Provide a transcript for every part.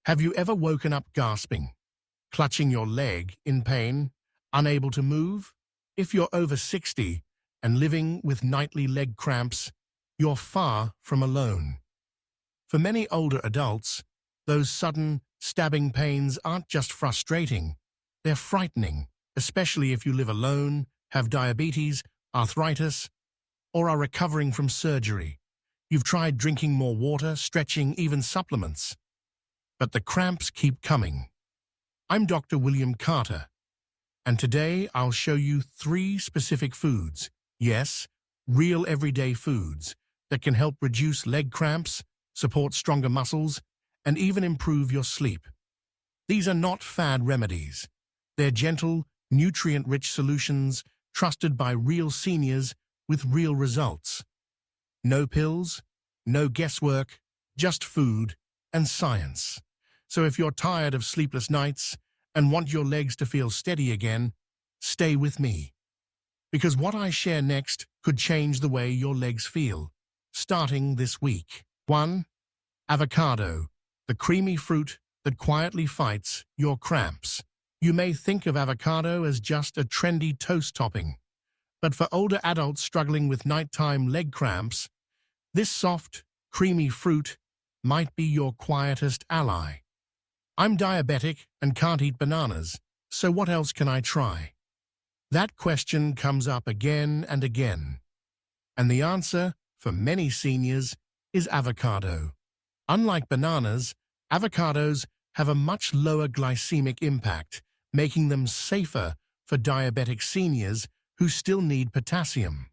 Have you ever woken up gasping, clutching your leg in pain, unable to move? If you're over 60 and living with nightly leg cramps, you're far from alone. For many older adults, those sudden, stabbing pains aren't just frustrating, they're frightening, especially if you live alone, have diabetes, arthritis, or are recovering from surgery. You've tried drinking more water, stretching, even supplements. But the cramps keep coming. I'm Dr. William Carter, and today I'll show you 3 specific foods, yes, real everyday foods, that can help reduce leg cramps, support stronger muscles, and even improve your sleep. These are not fad remedies. They're gentle, nutrient-rich solutions trusted by real seniors with real results. No pills, no guesswork, just food and science. So if you're tired of sleepless nights and want your legs to feel steady again, stay with me. Because what I share next could change the way your legs feel, starting this week. 1. Avocado, the creamy fruit that quietly fights your cramps. You may think of avocado as just a trendy toast topping, but for older adults struggling with nighttime leg cramps, this soft, creamy fruit might be your quietest ally. I'm diabetic and can't eat bananas, so what else can I try? That question comes up again and again. And the answer, for many seniors, is avocado. Unlike bananas, avocados have a much lower glycemic impact, making them safer for diabetic seniors who still need potassium.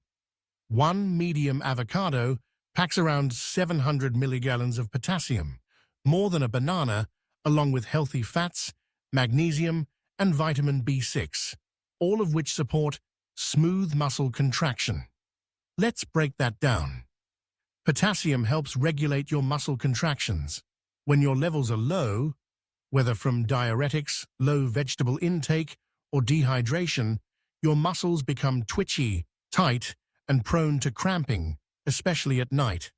One medium avocado packs around 700 milligallons of potassium, more than a banana, along with healthy fats, magnesium, and vitamin B6, all of which support smooth muscle contraction. Let's break that down. Potassium helps regulate your muscle contractions. When your levels are low, whether from diuretics, low vegetable intake, or dehydration, your muscles become twitchy, tight, and prone to cramping, especially at night.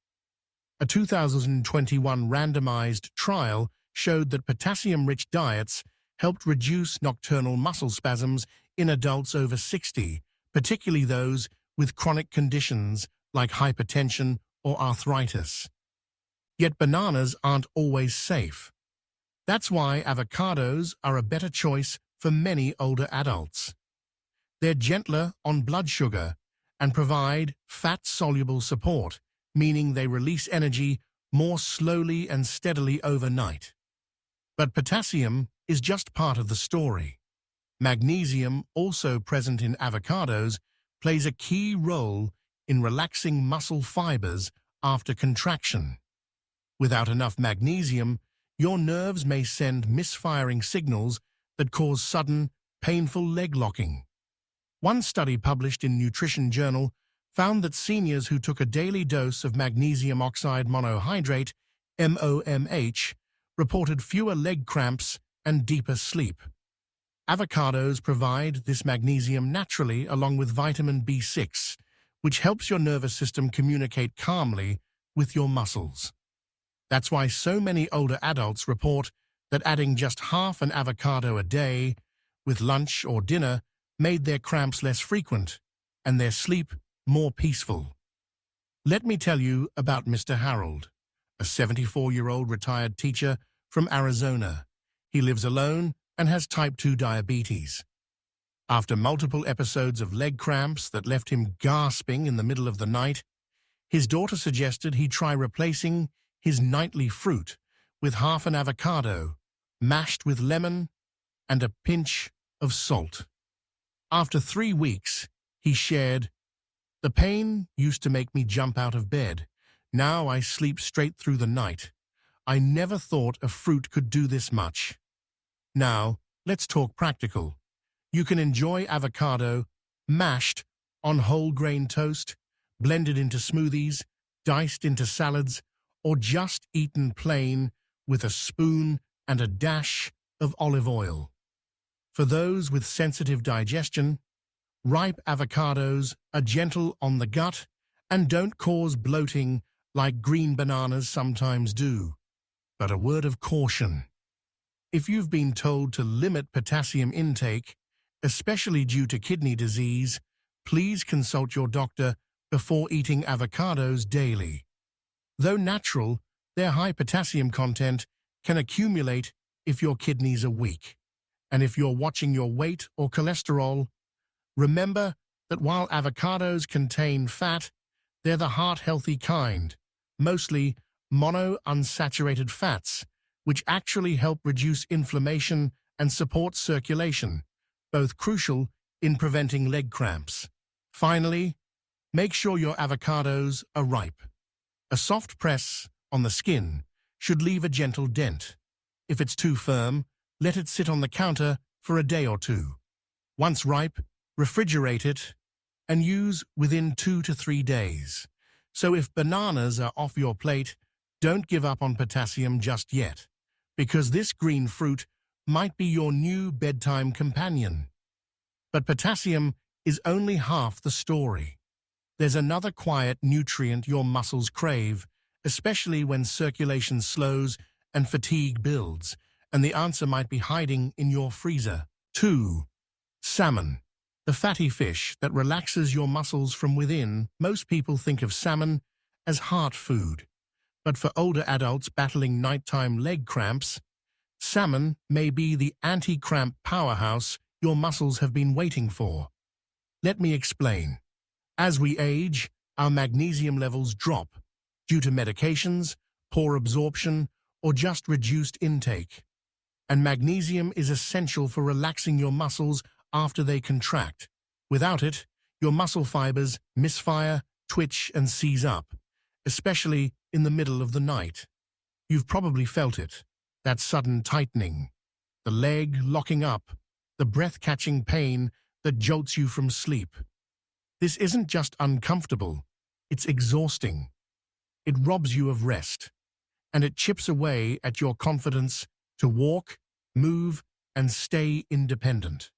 A 2021 randomized trial showed that potassium-rich diets helped reduce nocturnal muscle spasms in adults over 60, particularly those with chronic conditions like hypertension or arthritis. Yet bananas aren't always safe. That's why avocados are a better choice for many older adults. They're gentler on blood sugar and provide fat-soluble support, meaning they release energy more slowly and steadily overnight. But potassium is just part of the story. Magnesium, also present in avocados, plays a key role in relaxing muscle fibers after contraction. Without enough magnesium, your nerves may send misfiring signals that cause sudden, painful leg locking. One study published in Nutrition Journal found that seniors who took a daily dose of magnesium oxide monohydrate, MOMH, reported fewer leg cramps and deeper sleep. Avocados provide this magnesium naturally along with vitamin B6, which helps your nervous system communicate calmly with your muscles. That's why so many older adults report that adding just half an avocado a day with lunch or dinner made their cramps less frequent and their sleep more peaceful. Let me tell you about Mr. Harold, a 74-year-old retired teacher from Arizona. He lives alone and has type 2 diabetes. After multiple episodes of leg cramps that left him gasping in the middle of the night, his daughter suggested he try replacing his nightly fruit with half an avocado, mashed with lemon and a pinch of salt. After 3 weeks, he shared, "The pain used to make me jump out of bed. Now I sleep straight through the night. I never thought a fruit could do this much." Now, let's talk practical. You can enjoy avocado mashed on whole grain toast, blended into smoothies, diced into salads, or just eaten plain with a spoon and a dash of olive oil. For those with sensitive digestion, ripe avocados are gentle on the gut and don't cause bloating like green bananas sometimes do. But a word of caution: If you've been told to limit potassium intake, especially due to kidney disease, please consult your doctor before eating avocados daily. Though natural, their high potassium content can accumulate if your kidneys are weak. And if you're watching your weight or cholesterol, remember that while avocados contain fat, they're the heart-healthy kind, mostly monounsaturated fats, which actually help reduce inflammation and support circulation, both crucial in preventing leg cramps. Finally, make sure your avocados are ripe. A soft press on the skin should leave a gentle dent. If it's too firm, let it sit on the counter for a day or two. Once ripe, refrigerate it and use within 2 to 3 days. So if bananas are off your plate, don't give up on potassium just yet, because this green fruit might be your new bedtime companion. But potassium is only half the story. There's another quiet nutrient your muscles crave, especially when circulation slows and fatigue builds, and the answer might be hiding in your freezer. 2. Salmon. The fatty fish that relaxes your muscles from within. Most people think of salmon as heart food, but for older adults battling nighttime leg cramps, salmon may be the anti-cramp powerhouse your muscles have been waiting for. Let me explain. As we age, our magnesium levels drop due to medications, poor absorption, or just reduced intake. And magnesium is essential for relaxing your muscles after they contract. Without it, your muscle fibers misfire, twitch, and seize up, especially in the middle of the night. You've probably felt it, that sudden tightening, the leg locking up, the breath-catching pain that jolts you from sleep. This isn't just uncomfortable, it's exhausting. It robs you of rest, and it chips away at your confidence to walk, move, and stay independent.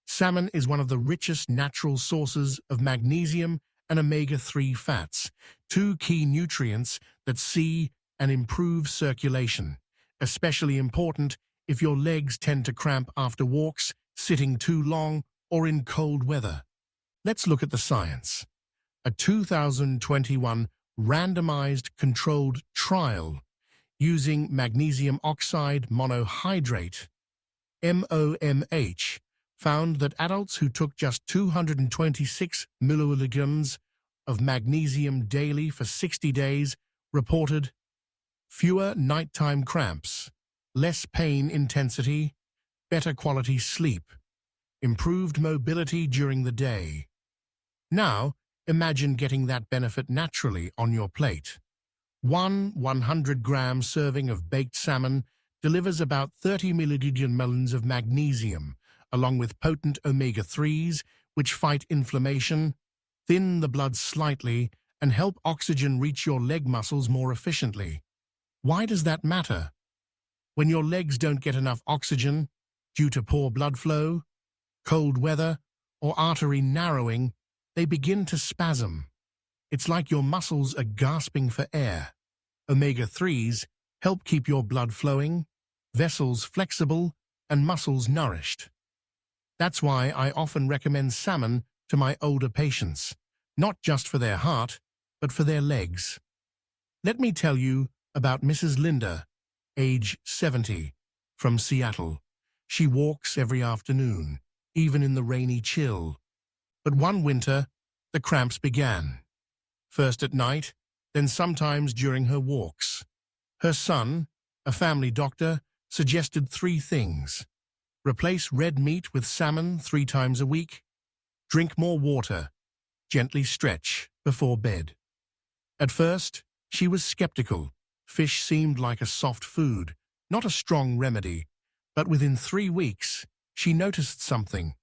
Salmon is one of the richest natural sources of magnesium and omega-3 fats, two key nutrients that see and improve circulation, especially important if your legs tend to cramp after walks, sitting too long, or in cold weather. Let's look at the science. A 2021 randomized controlled trial using magnesium oxide monohydrate, MOMH, found that adults who took just 226 milligrams of magnesium daily for 60 days reported fewer nighttime cramps, less pain intensity, better quality sleep, improved mobility during the day. Now, imagine getting that benefit naturally on your plate. One 100-gram serving of baked salmon delivers about 30 milligrams of magnesium, along with potent omega-3s, which fight inflammation, thin the blood slightly, and help oxygen reach your leg muscles more efficiently. Why does that matter? When your legs don't get enough oxygen due to poor blood flow, cold weather, or artery narrowing, they begin to spasm. It's like your muscles are gasping for air. Omega-3s help keep your blood flowing, vessels flexible, and muscles nourished. That's why I often recommend salmon to my older patients, not just for their heart, but for their legs. Let me tell you about Mrs. Linda, age 70, from Seattle. She walks every afternoon, even in the rainy chill. But one winter, the cramps began. First at night, then sometimes during her walks. Her son, a family doctor, suggested 3 things. Replace red meat with salmon 3 times a week. Drink more water. Gently stretch before bed. At first, she was skeptical. Fish seemed like a soft food, not a strong remedy. But within 3 weeks, she noticed something.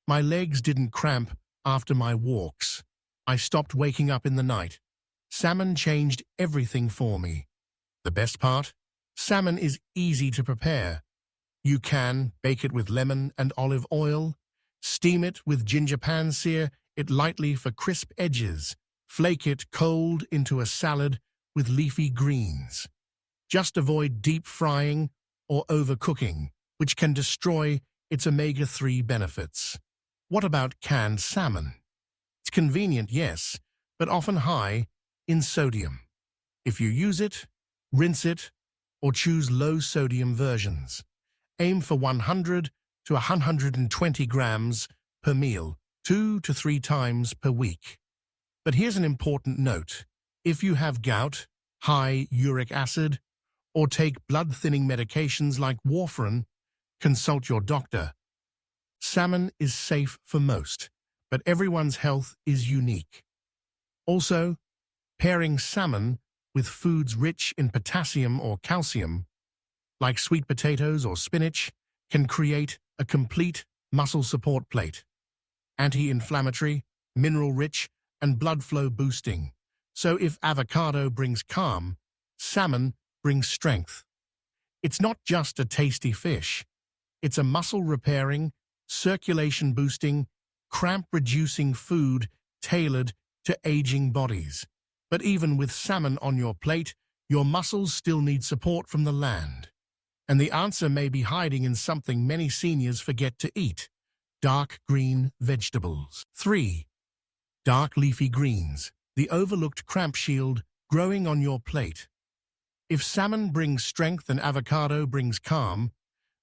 My legs didn't cramp after my walks. I stopped waking up in the night. Salmon changed everything for me. The best part? Salmon is easy to prepare. You can bake it with lemon and olive oil, steam it with ginger pan, sear it lightly for crisp edges, flake it cold into a salad with leafy greens. Just avoid deep frying or overcooking, which can destroy its omega-3 benefits. What about canned salmon? It's convenient, yes, but often high in sodium. If you use it, rinse it, or choose low-sodium versions. Aim for 100 to 120 grams per meal, 2 to 3 times per week. But here's an important note. If you have gout, high uric acid, or take blood-thinning medications like warfarin, consult your doctor. Salmon is safe for most, but everyone's health is unique. Also, pairing salmon with foods rich in potassium or calcium, like sweet potatoes or spinach, can create a complete muscle support plate. Anti-inflammatory, mineral-rich, and blood flow boosting. So if avocado brings calm, salmon brings strength. It's not just a tasty fish. It's a muscle-repairing, circulation-boosting, cramp-reducing food tailored to aging bodies. But even with salmon on your plate, your muscles still need support from the land. And the answer may be hiding in something many seniors forget to eat: dark green vegetables. 3. Dark leafy greens, the overlooked cramp shield growing on your plate. If salmon brings strength and avocado brings calm,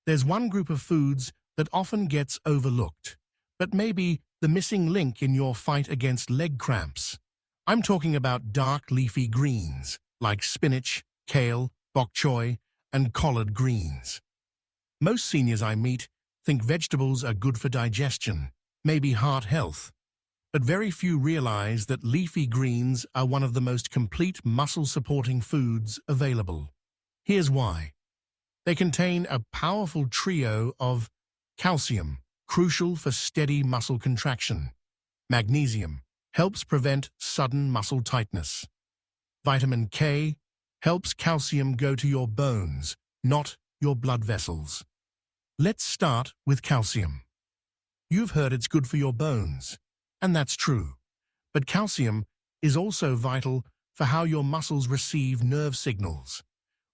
there's one group of foods that often gets overlooked, but maybe the missing link in your fight against leg cramps. I'm talking about dark leafy greens, like spinach, kale, bok choy, and collard greens. Most seniors I meet think vegetables are good for digestion, maybe heart health, but very few realize that leafy greens are one of the most complete muscle-supporting foods available. Here's why. They contain a powerful trio of calcium, crucial for steady muscle contraction; magnesium, helps prevent sudden muscle tightness; vitamin K, helps calcium go to your bones, not your blood vessels. Let's start with calcium. You've heard it's good for your bones, and that's true. But calcium is also vital for how your muscles receive nerve signals.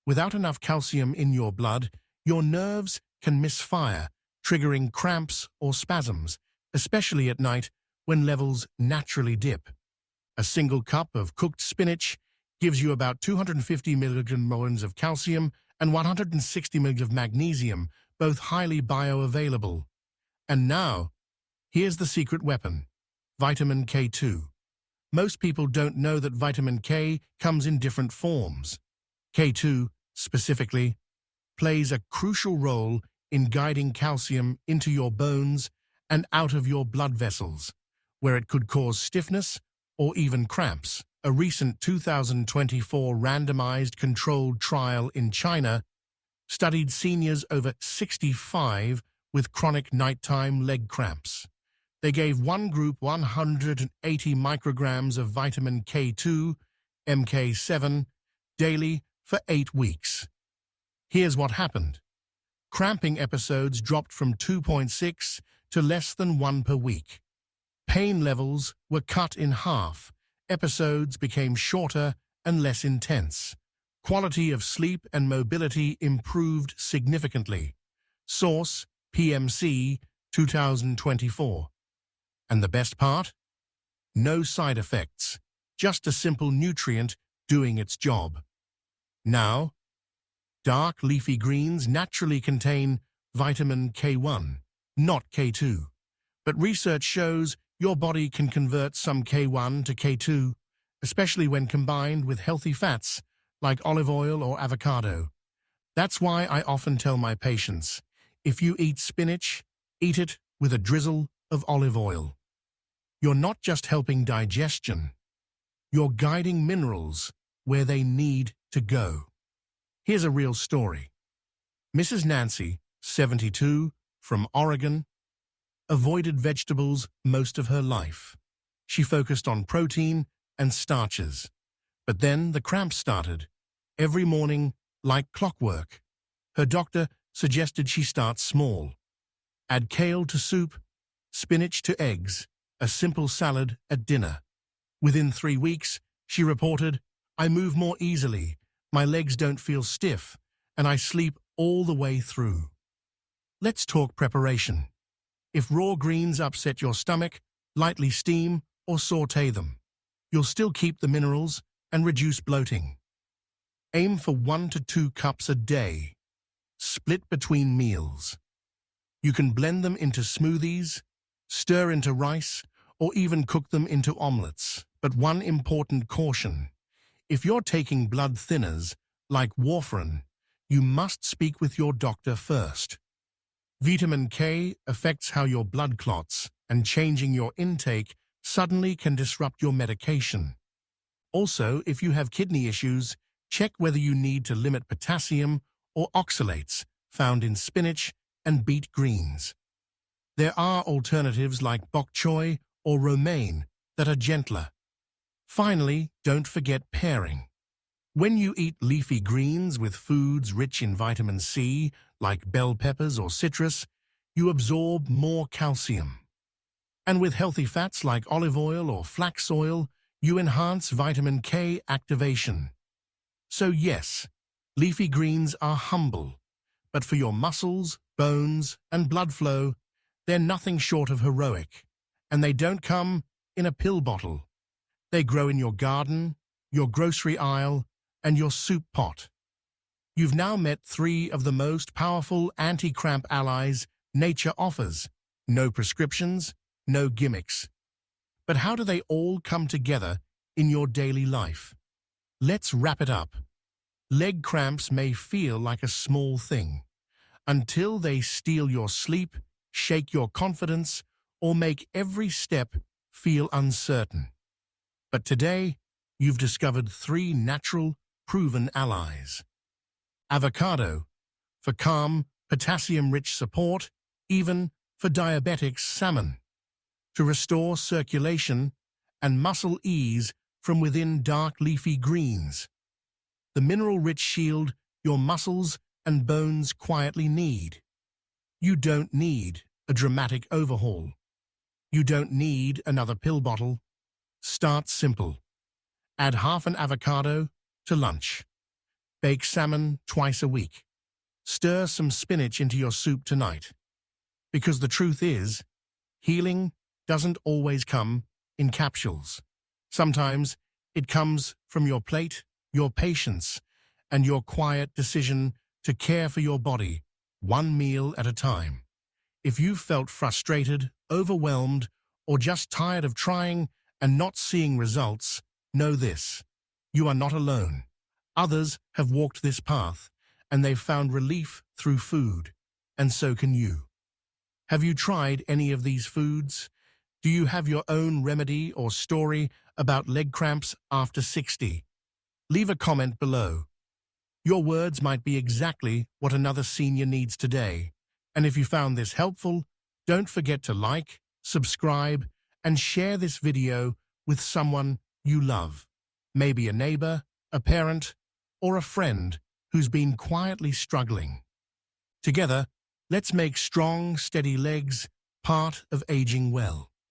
Without enough calcium in your blood, your nerves can misfire, triggering cramps or spasms, especially at night when levels naturally dip. A single cup of cooked spinach gives you about 250 milligrams of calcium and 160 milligrams of magnesium, both highly bioavailable. And now, here's the secret weapon: vitamin K2. Most people don't know that vitamin K comes in different forms. K2, specifically, plays a crucial role in guiding calcium into your bones and out of your blood vessels, where it could cause stiffness or even cramps. A recent 2024 randomized controlled trial in China studied seniors over 65 with chronic nighttime leg cramps. They gave one group 180 micrograms of vitamin K2, MK7, daily for 8 weeks. Here's what happened. Cramping episodes dropped from 2.6 to less than 1 per week. Pain levels were cut in half. Episodes became shorter and less intense. Quality of sleep and mobility improved significantly. Source: PMC 2024. And the best part? No side effects, just a simple nutrient doing its job. Now, dark leafy greens naturally contain vitamin K1, not K2. But research shows your body can convert some K1 to K2, especially when combined with healthy fats like olive oil or avocado. That's why I often tell my patients, if you eat spinach, eat it with a drizzle of olive oil. You're not just helping digestion, you're guiding minerals where they need to go. Here's a real story. Mrs. Nancy, 72, from Oregon, avoided vegetables most of her life. She focused on protein and starches. But then the cramps started. Every morning, like clockwork. Her doctor suggested she start small. Add kale to soup, spinach to eggs, a simple salad at dinner. Within 3 weeks, she reported, "I move more easily, my legs don't feel stiff, and I sleep all the way through. Let's talk preparation. If raw greens upset your stomach, lightly steam or sauté them. You'll still keep the minerals and reduce bloating. Aim for 1 to 2 cups a day. Split between meals. You can blend them into smoothies, stir into rice, or even cook them into omelets. But one important caution. If you're taking blood thinners, like warfarin, you must speak with your doctor first. Vitamin K affects how your blood clots, and changing your intake suddenly can disrupt your medication. Also, if you have kidney issues, check whether you need to limit potassium or oxalates found in spinach and beet greens. There are alternatives like bok choy or romaine that are gentler. Finally, don't forget pairing. When you eat leafy greens with foods rich in vitamin C, like bell peppers or citrus, you absorb more calcium. And with healthy fats like olive oil or flax oil, you enhance vitamin K activation. So yes, leafy greens are humble, but for your muscles, bones, and blood flow, they're nothing short of heroic. And they don't come in a pill bottle. They grow in your garden, your grocery aisle, and your soup pot. You've now met 3 of the most powerful anti-cramp allies nature offers. No prescriptions, no gimmicks. But how do they all come together in your daily life? Let's wrap it up. Leg cramps may feel like a small thing, until they steal your sleep, shake your confidence, or make every step feel uncertain. But today, you've discovered 3 natural, proven allies. Avocado, for calm, potassium-rich support, even for diabetics. Salmon, to restore circulation and muscle ease from within dark leafy greens. The mineral-rich shield your muscles and bones quietly need. You don't need a dramatic overhaul. You don't need another pill bottle. Start simple. Add half an avocado to lunch. Bake salmon twice a week. Stir some spinach into your soup tonight. Because the truth is, healing doesn't always come in capsules. Sometimes it comes from your plate, your patience, and your quiet decision to care for your body, one meal at a time. If you've felt frustrated, overwhelmed, or just tired of trying and not seeing results, know this: you are not alone. Others have walked this path, and they've found relief through food, and so can you. Have you tried any of these foods? Do you have your own remedy or story about leg cramps after 60? Leave a comment below. Your words might be exactly what another senior needs today. And if you found this helpful, don't forget to like, subscribe, and share this video with someone you love. Maybe a neighbor, a parent, or a friend who's been quietly struggling. Together, let's make strong, steady legs part of aging well.